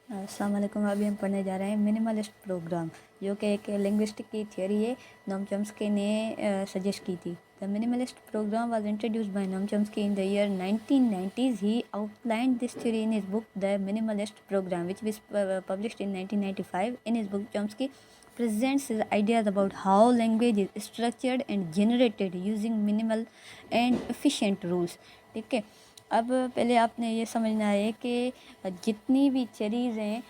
अस्सलाम वालेकुम। अभी हम पढ़ने जा रहे हैं मिनिमलिस्ट प्रोग्राम, जो कि एक लिंग्विस्टिक की थियोरी है। नोम चॉम्स्की ने सजेस्ट की थी। The minimalist programme was introduced by Noam Chomsky in the year 1990s. He outlined this theory in his book The Minimalist Program, which was published in 1995. In his book, Chomsky presents his ideas about how language is structured and generated using minimal and efficient rules. ठीक है, अब पहले आपने ये समझना है कि जितनी भी थ्योरीज़ हैं,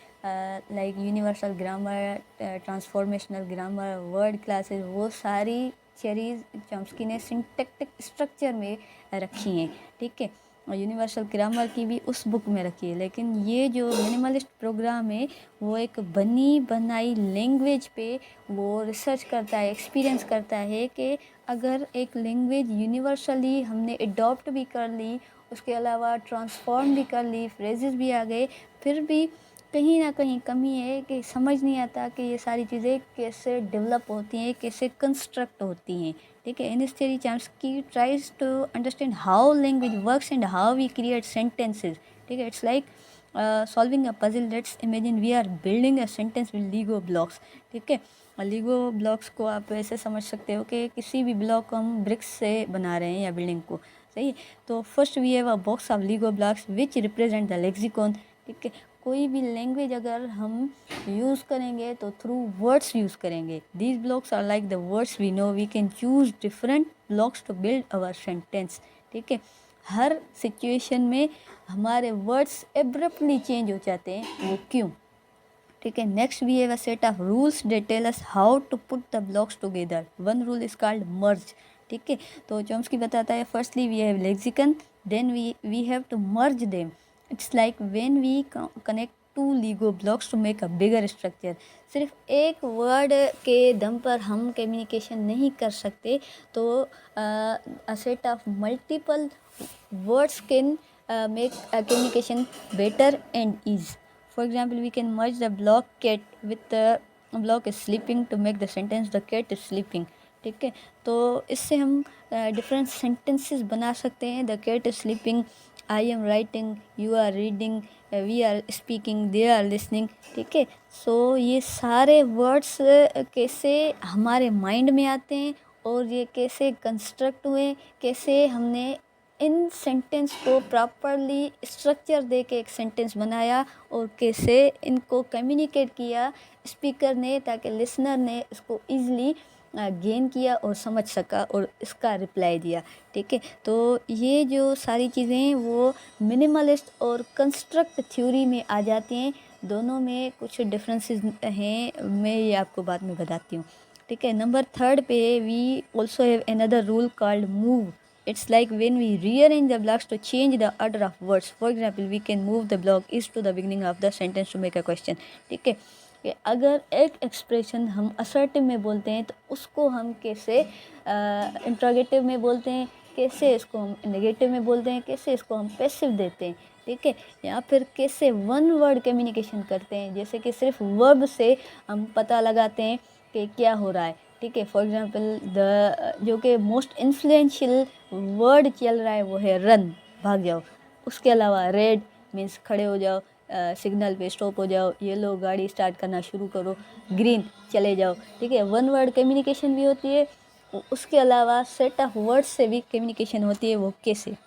like universal grammar, transformational grammar, word classes, वो सारी थ्योरीज़ चॉम्स्की ने सिंटैक्टिक स्ट्रक्चर में रखी हैं। ठीक है, और यूनिवर्सल ग्रामर की भी उस बुक में रखी है। लेकिन ये जो मिनिमलिस्ट प्रोग्राम है वो एक बनी बनाई लैंग्वेज पे वो रिसर्च करता है, एक्सपीरियंस करता है कि अगर एक लैंग्वेज यूनिवर्सली हमने अडॉप्ट भी कर ली, उसके अलावा ट्रांसफॉर्म भी कर ली, फ्रेजेस भी आ गए, फिर भी कहीं ना कहीं कमी है कि समझ नहीं आता कि ये सारी चीज़ें कैसे डेवलप होती हैं, कैसे कंस्ट्रक्ट होती हैं। ठीक है, in this theory Chomsky tries to understand how language works and how we create sentences. ठीक है, it's like solving a puzzle. Let's imagine we are building a sentence with Lego blocks. ठीक है, LIGO blocks को आप ऐसे समझ सकते हो कि किसी भी ब्लॉक को हम ब्रिक्स से बना रहे हैं या बिल्डिंग को। सही है, तो first we have a box of Lego blocks which represent the lexicon. ठीक है, कोई भी लैंग्वेज अगर हम यूज़ करेंगे तो थ्रू वर्ड्स यूज़ करेंगे। These blocks are like the words we know. We can choose different blocks to build our sentence. ठीक है, हर सिचुएशन में हमारे वर्ड्स एब्रप्टली चेंज हो जाते हैं, वो क्यों? ठीक है, next we have a set of rules that tell us how to put the blocks together. One rule is called merge. ठीक है, तो चॉम्स्की बताता है firstly we have lexicon, then we have to merge them. It's like when we connect two Lego blocks to make a bigger structure. सिर्फ एक word के दम पर हम कम्युनिकेशन नहीं कर सकते, तो अ set of multiple words can make communication better and ease. For example, we can merge the block cat with the block is sleeping to make the sentence the cat is sleeping. ठीक है, तो इससे हम different sentences बना सकते हैं। The cat is sleeping, I am writing, you are reading, we are speaking, they are listening. ठीक है, सो ये सारे वर्ड्स कैसे हमारे माइंड में आते हैं और ये कैसे कंस्ट्रक्ट हुए, कैसे हमने इन सेंटेंस को प्रॉपरली स्ट्रक्चर दे के एक सेंटेंस बनाया और कैसे इनको कम्युनिकेट किया स्पीकर ने, ताकि लिसनर ने इसको ईज़िली गेन किया और समझ सका और इसका रिप्लाई दिया। ठीक है, तो ये जो सारी चीज़ें वो मिनिमलिस्ट और कंस्ट्रक्ट थ्योरी में आ जाती हैं। दोनों में कुछ डिफरेंसेस हैं, मैं ये आपको बाद में बताती हूँ। ठीक है, नंबर थर्ड पे we also have another rule called move. It's like when we rearrange the blocks to change the order of words. For example, we can move the block is to the beginning of the sentence to make a question. ठीक है, कि अगर एक expression हम assertive में बोलते हैं तो उसको हम कैसे इंट्रोगेटिव में बोलते हैं, कैसे इसको हम नेगेटिव में बोलते हैं, कैसे इसको हम पैसिव देते हैं। ठीक है, या फिर कैसे वन वर्ड कम्युनिकेशन करते हैं, जैसे कि सिर्फ वर्ब से हम पता लगाते हैं कि क्या हो रहा है। ठीक है, फॉर एग्जांपल जो कि मोस्ट इन्फ्लुएंशियल वर्ड चल रहा है वो है रन, भाग जाओ। उसके अलावा रेड मीन्स खड़े हो जाओ, सिग्नल पे स्टॉप हो जाओ, येलो गाड़ी स्टार्ट करना शुरू करो, ग्रीन चले जाओ। ठीक है, वन वर्ड कम्युनिकेशन भी होती है। उसके अलावा सेट ऑफ वर्ड्स से भी कम्युनिकेशन होती है, वो कैसे?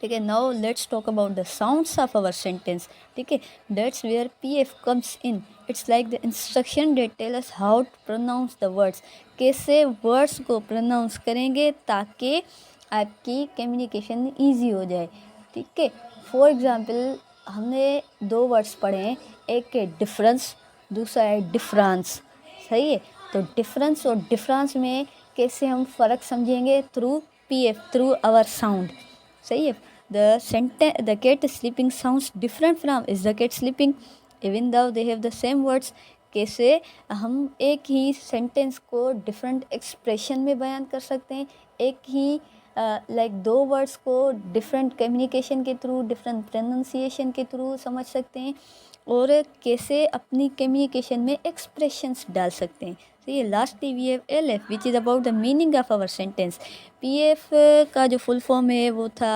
ठीक है, now let's talk about the sounds of our sentence. ठीक है, that's where PF comes in. It's like the instruction that tell us how to pronounce the words. कैसे वर्ड्स को प्रोनाउंस करेंगे ताकि आपकी कम्युनिकेशन ईजी हो जाए। ठीक है, फॉर एग्जांपल हमने दो वर्ड्स पढ़े हैं, एक है डिफरेंस, दूसरा है डिफरेंस। सही है, तो डिफरेंस और डिफरेंस में कैसे हम फ़र्क समझेंगे? Through PF, through our sound. सही है, the cat is sleeping sounds different from is the cat sleeping, even though they have the same words. कैसे हम एक ही सेंटेंस को डिफरेंट एक्सप्रेशन में बयान कर सकते हैं, एक ही लाइक दो वर्ड्स को डिफरेंट कम्युनिकेशन के थ्रू, डिफरेंट प्रोनाउंसिएशन के थ्रू समझ सकते हैं, और कैसे अपनी कम्युनिकेशन में एक्सप्रेशंस डाल सकते हैं। तो ये lastly we have L F which is about the meaning of our sentence. P F का जो फुल फॉर्म है वो था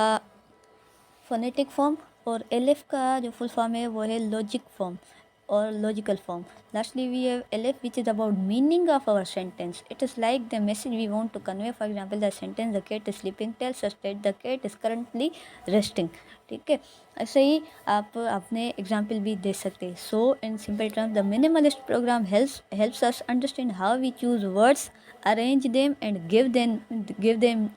फोनेटिक फॉर्म, और LF का जो फुल फॉर्म है वो है logic form or logical form. Lastly, we have LF, which is about meaning of our sentence. It is like the message we want to convey. For example, the sentence "the cat is sleeping" tells us that the cat is currently resting. ठीक है, ऐसे ही आप अपने example भी दे सकते हैं. So in simple terms, the minimalist program helps us understand how we choose words, arrange them, and give them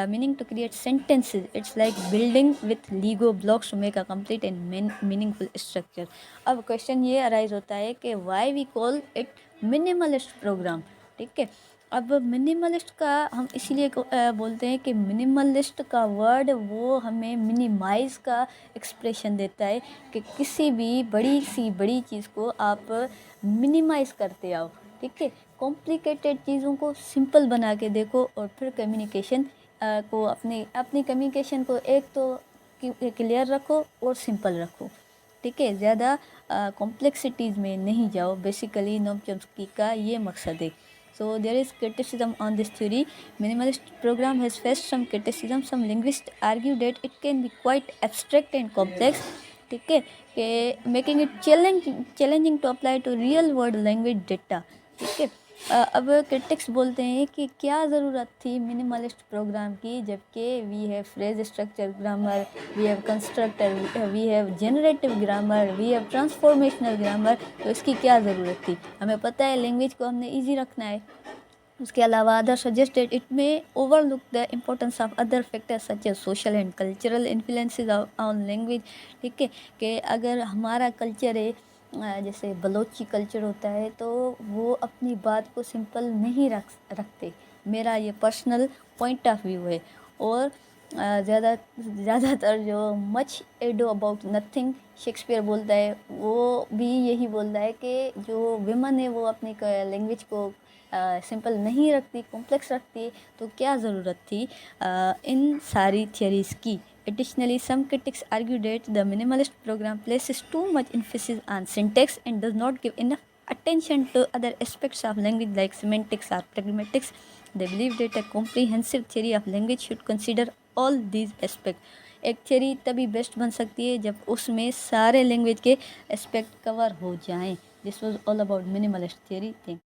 meaning to create sentences. It's like building with Lego blocks to make a complete and meaningful structure. अब question ये arise होता है कि why we call it minimalist programme. ठीक है, अब minimalist का हम इसीलिए बोलते हैं कि मिनिमलिस्ट का वर्ड वो हमें मिनिमाइज का एक्सप्रेशन देता है कि किसी भी बड़ी चीज़ को आप मिनिमाइज करते आओ. ठीक है, कॉम्प्लिकेटेड चीज़ों को सिंपल बना के देखो और फिर कम्युनिकेशन को अपनी कम्युनिकेशन को एक तो क्लियर रखो और सिंपल रखो. ठीक है, ज़्यादा कॉम्प्लेक्सिटीज़ में नहीं जाओ. बेसिकली नोम चॉम्स्की का ये मकसद है. So there is criticism on this theory. Minimalist programme has faced some criticism. Some linguist argue that it can be quite abstract and complex. ठीक है, कि making it challenging to apply to real world language data. ठीक है, अब critics बोलते हैं कि क्या ज़रूरत थी मिनिमलिस्ट प्रोग्राम की, जबकि we have phrase structure grammar, we have constructor, we have generative grammar, we have transformational grammar. तो इसकी क्या ज़रूरत थी? हमें पता है लैंग्वेज को हमने इजी रखना है. उसके अलावा other suggested it may overlook the importance of other factors such as social and cultural influences on language. ठीक है, कि अगर हमारा कल्चर है, जैसे बलोची कल्चर होता है, तो वो अपनी बात को सिंपल नहीं रखते. मेरा ये पर्सनल पॉइंट ऑफ व्यू है. और ज़्यादातर जो much ado about nothing Shakespeare बोलता है, वो भी यही बोलता है कि जो विमन है वो अपनी लैंग्वेज को सिंपल नहीं रखती, कॉम्प्लेक्स रखती है. तो क्या ज़रूरत थी इन सारी थियरीज़ की. Additionally, some critics argue that the minimalist program places too much emphasis on syntax and does not give enough attention to other aspects of language like semantics or pragmatics. They believe that a comprehensive theory of language should consider all these aspects. एक theory तभी best बन सकती है जब उसमें सारे language के aspect cover हो जाएं. This was all about minimalist theory. Thank you.